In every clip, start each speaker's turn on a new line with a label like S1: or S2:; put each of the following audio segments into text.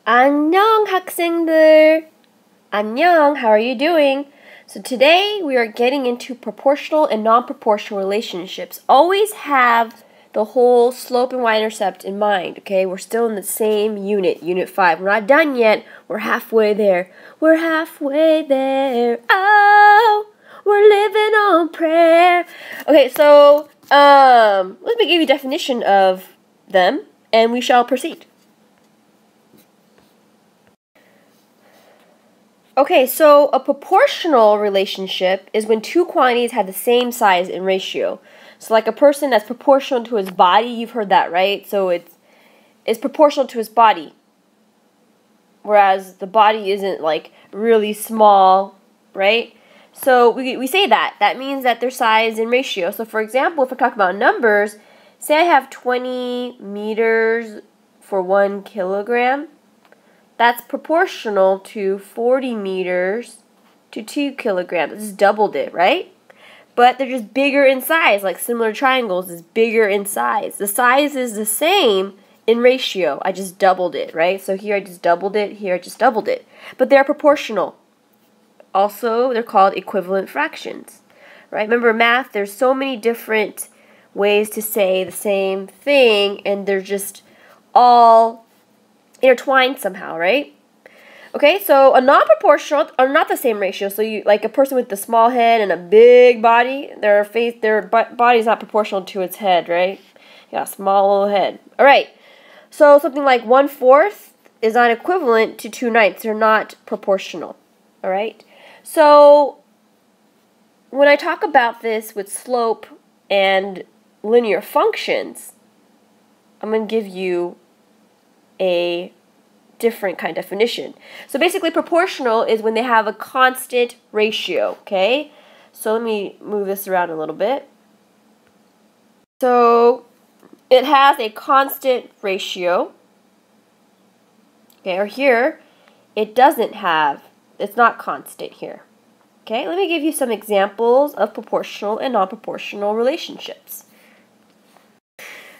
S1: 안녕 학생들. 안녕, how are you doing? So today we are getting into proportional and non-proportional relationships. Always have the whole slope and y-intercept in mind, okay? We're still in the same unit, unit 5. We're not done yet. We're halfway there. We're halfway there. Oh, we're living on prayer. Okay, so let me give you a definition of them, and we shall proceed. Okay, so a proportional relationship is when two quantities have the same size and ratio. So like a person that's proportional to his body, you've heard that, right? So it's proportional to his body. Whereas the body isn't like really small, right? So we say that. That means that their size and ratio. So for example, if we're talking about numbers, say I have 20 meters for 1 kilogram. That's proportional to 40 meters to 2 kilograms. It's doubled it, right? But they're just bigger in size, like similar triangles is bigger in size. The size is the same in ratio. I just doubled it, right? So here I just doubled it, here I just doubled it. But they're proportional. Also, they're called equivalent fractions, right? Remember math, there's so many different ways to say the same thing, and they're just all intertwined somehow, right? Okay, so a non-proportional are not the same ratio. So you like a person with the small head and a big body, their body is not proportional to its head, right? Yeah, small little head. All right. So something like 1/4 is not equivalent to 2/9. They're not proportional. All right. So when I talk about this with slope and linear functions, I'm going to give you a different kind of definition. So basically proportional is when they have a constant ratio, okay? So let me move this around a little bit. So it has a constant ratio. Okay, or here it doesn't have, it's not constant here. Okay, let me give you some examples of proportional and non-proportional relationships.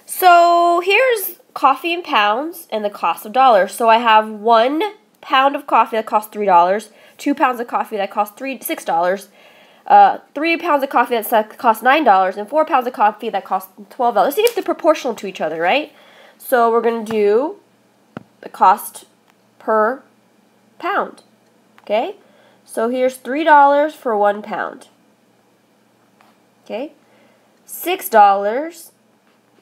S1: So here's coffee in pounds and the cost of dollars. So I have 1 pound of coffee that costs $3, 2 pounds of coffee that costs $6, 3 pounds of coffee that costs $9, and 4 pounds of coffee that costs $12. Let's see if they're proportional to each other, right? So we're going to do the cost per pound. Okay? So here's $3 for 1 pound. Okay? $6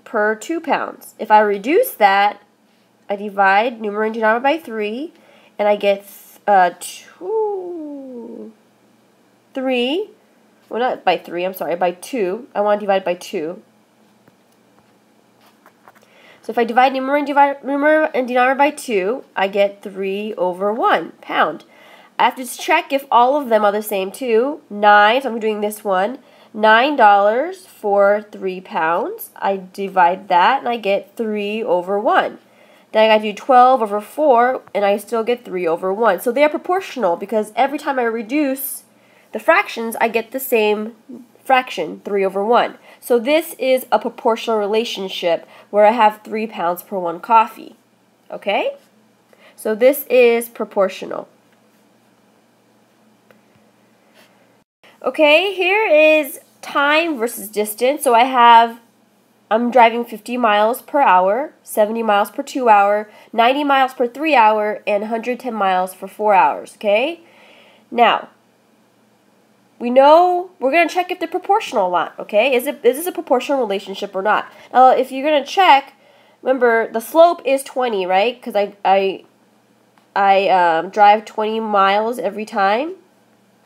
S1: per 2 pounds. If I reduce that, I divide numerator and denominator by 3, and I get 3. Well, not by 3, I'm sorry, by 2. I want to divide by 2. So if I divide numerator and denominator by 2, I get 3/1 pound. I have to check if all of them are the same too. 9, so I'm doing this one. $9 for 3 pounds. I divide that and I get 3/1. Then I got to do 12/4 and I still get 3/1. So they are proportional because every time I reduce the fractions, I get the same fraction, 3/1. So this is a proportional relationship where I have 3 pounds per 1 coffee. Okay? So this is proportional. Okay, here is time versus distance. So I'm driving 50 miles per hour, 70 miles per 2 hour, 90 miles per 3 hour, and 110 miles for 4 hours, okay? Now, we know we're going to check if they're proportional or not, okay? Is this a proportional relationship or not? Now, if you're going to check, remember, the slope is 20, right? Because I drive 20 miles every time,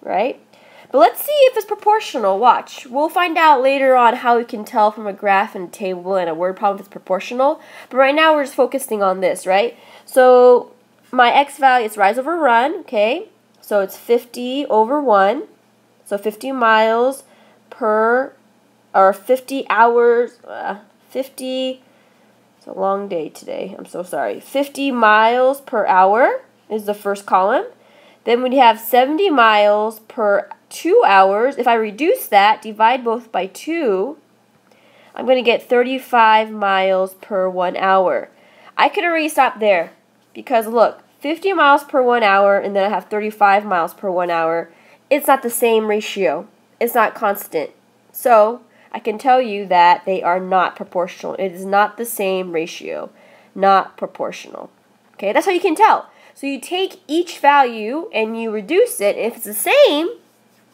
S1: right? But let's see if it's proportional. Watch. We'll find out later on how we can tell from a graph and a table and a word problem if it's proportional. But right now we're just focusing on this, right? So my x value is rise over run, okay? So it's 50/1. So 50 miles per, or 50 hours, 50, it's a long day today. I'm so sorry. 50 miles per hour is the first column. Then we have 70 miles per 2 hours. If I reduce that, divide both by 2, I'm going to get 35 miles per 1 hour. I could already stop there because look, 50 miles per 1 hour and then I have 35 miles per 1 hour, it's not the same ratio. It's not constant. So I can tell you that they are not proportional. It is not the same ratio. Not proportional. Okay, that's how you can tell. So you take each value and you reduce it. If it's the same,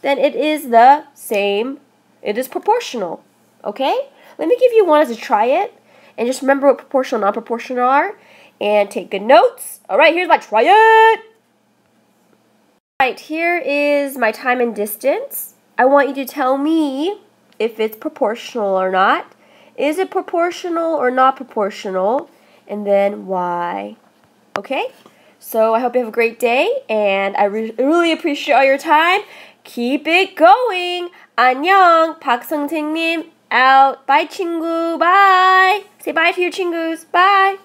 S1: then it is the same. It is proportional. Okay? Let me give you one as a try it. And just remember what proportional and non-proportional are. And take good notes. Alright, here's my try it. Alright, here is my time and distance. I want you to tell me if it's proportional or not. Is it proportional or not proportional? And then why? Okay? So I hope you have a great day, and I really appreciate all your time. Keep it going. 안녕. 박성택님 out. Bye, 친구. Bye. Say bye to your 친구s. Bye.